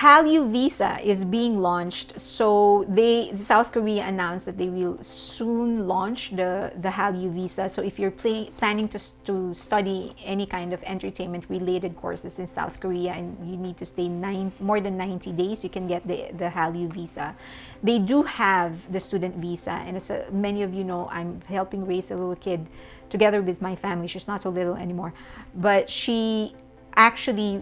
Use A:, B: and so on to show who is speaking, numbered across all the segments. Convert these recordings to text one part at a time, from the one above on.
A: Hallyu visa is being launched. So South Korea announced that they will soon launch the Hallyu visa. So if you're planning to study any kind of entertainment related courses in South Korea and you need to stay more than 90 days, you can get the Hallyu visa. They do have the student visa, and as many of you know, I'm helping raise a little kid together with my family. She's not so little anymore, but she actually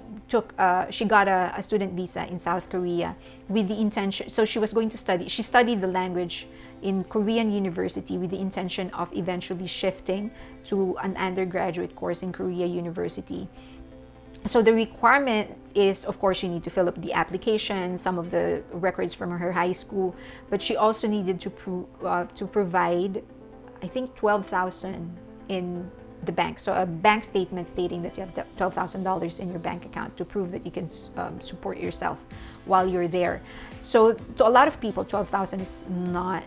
A: she got a student visa in South Korea with the intention, so she was going to she studied the language in Korean university with the intention of eventually shifting to an undergraduate course in Korea University. So the requirement is, of course, you need to fill up the application, some of the records from her high school, but she also needed to provide, I think, 12,000 in the bank. So a bank statement stating that you have $12,000 in your bank account to prove that you can support yourself while you're there. So to a lot of people, 12,000 is not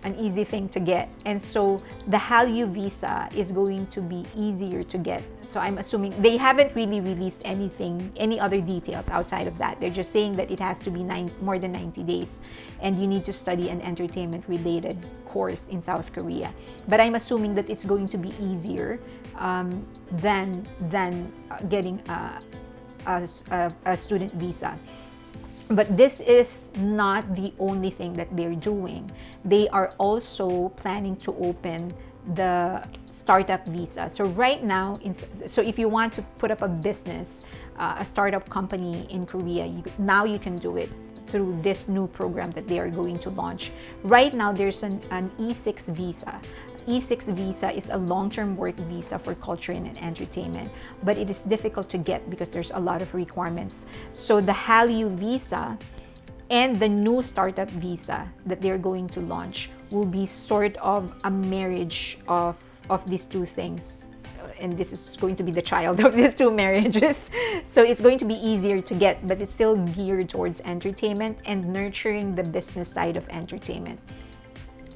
A: an easy thing to get. And so the Hallyu visa is going to be easier to get. So I'm assuming they haven't really released any other details outside of that. They're just saying that it has to be more than 90 days and you need to study an entertainment related course in South Korea. But I'm assuming that it's going to be easier than getting a student visa. But this is not the only thing that they're doing. They are also planning to open the startup visa. So right now, so if you want to put up a business, a startup company in Korea, now you can do it through this new program that they are going to launch. Right now, there's an E6 visa. E6 visa is a long-term work visa for culture and entertainment, but it is difficult to get because there's a lot of requirements. So the Hallyu visa and the new startup visa that they're going to launch will be sort of a marriage of these two things. And this is going to be the child of these two marriages. So it's going to be easier to get, but it's still geared towards entertainment and nurturing the business side of entertainment.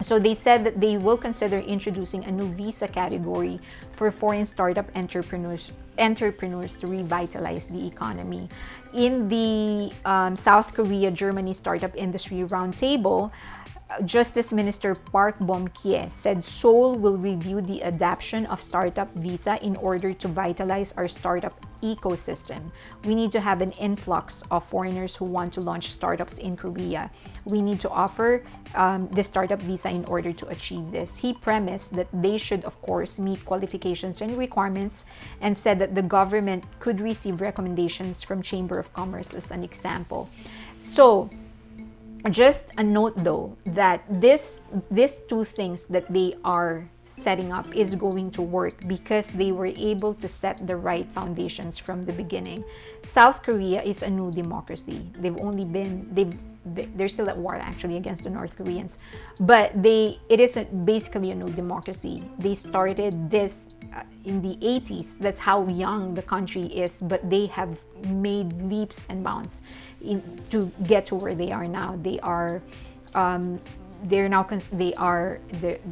A: So they said that they will consider introducing a new visa category for foreign startup entrepreneurs to revitalize the economy. In the South Korea Germany Startup Industry Roundtable, Justice Minister Park Bom-kie said Seoul will review the adoption of startup visa in order to vitalize our startup ecosystem. We need to have an influx of foreigners who want to launch startups in Korea. We need to offer the startup visa in order to achieve this. He premised that they should, of course, meet qualifications and requirements, and said that the government could receive recommendations from Chamber of Commerce as an example. So, just a note though that these two things that they are setting up is going to work because they were able to set the right foundations from the beginning. South Korea is a new democracy. They're still at war actually against the North Koreans, but it is basically a new democracy. They started this in the 80s. That's how young the country is, but they have made leaps and bounds to get to where they are now. The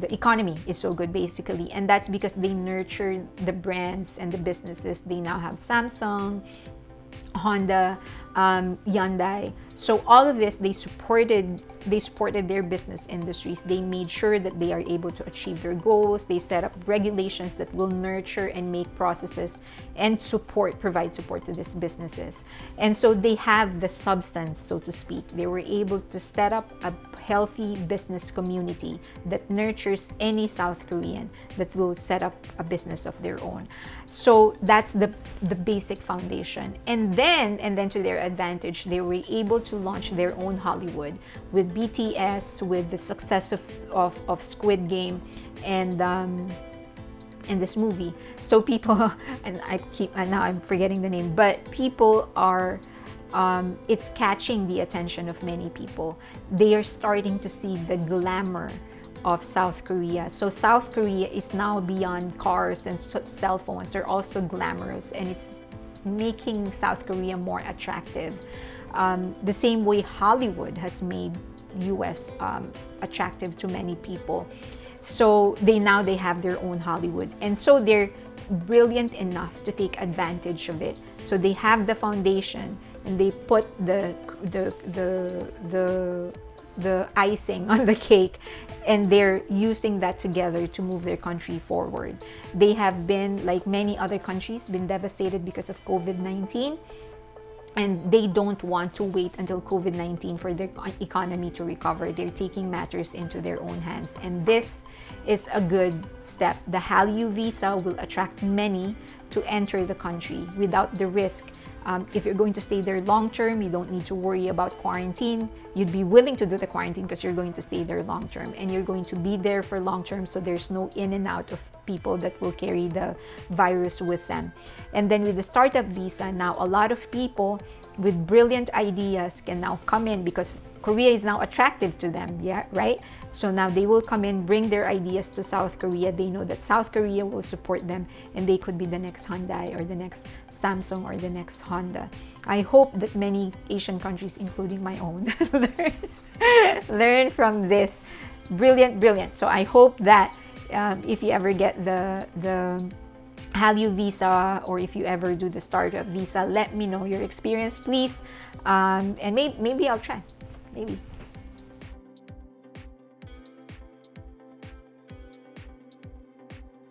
A: economy is so good basically, and that's because they nurtured the brands and the businesses. They now have Samsung, Honda, Hyundai. So all of this, they supported their business industries. They made sure that they are able to achieve their goals. They set up regulations that will nurture and make processes and provide support to these businesses. And so they have the substance, so to speak. They were able to set up a healthy business community that nurtures any South Korean that will set up a business of their own. So that's the basic foundation. And then to their advantage, they were able to launch their own Hollywood with BTS, with the success of Squid Game and this movie. So people, and now I'm forgetting the name, but people are, it's catching the attention of many people. They are starting to see the glamour of South Korea. So South Korea is now beyond cars and cell phones. They're also glamorous, and it's making South Korea more attractive. The same way Hollywood has made US attractive to many people. So they have their own Hollywood, and so they're brilliant enough to take advantage of it. So they have the foundation, and they put the icing on the cake, and they're using that together to move their country forward. They have been, like many other countries, been devastated because of COVID-19, and they don't want to wait until COVID-19 for their economy to recover. They're taking matters into their own hands, and this is a good step. The Hallyu visa will attract many to enter the country without the risk. If you're going to stay there long term, you don't need to worry about quarantine. You'd be willing to do the quarantine because you're going to stay there long term, and you're going to be there for long term, so there's no in and out of people that will carry the virus with them. And then with the startup visa, now a lot of people with brilliant ideas can now come in because Korea is now attractive to them, yeah, right? So now they will come in, bring their ideas to South Korea. They know that South Korea will support them, and they could be the next Hyundai or the next Samsung or the next Honda. I hope that many Asian countries, including my own, learn from this. Brilliant. So I hope that if you ever get the Hallyu visa, or if you ever do the startup visa, let me know your experience, please. And maybe I'll try. Maybe.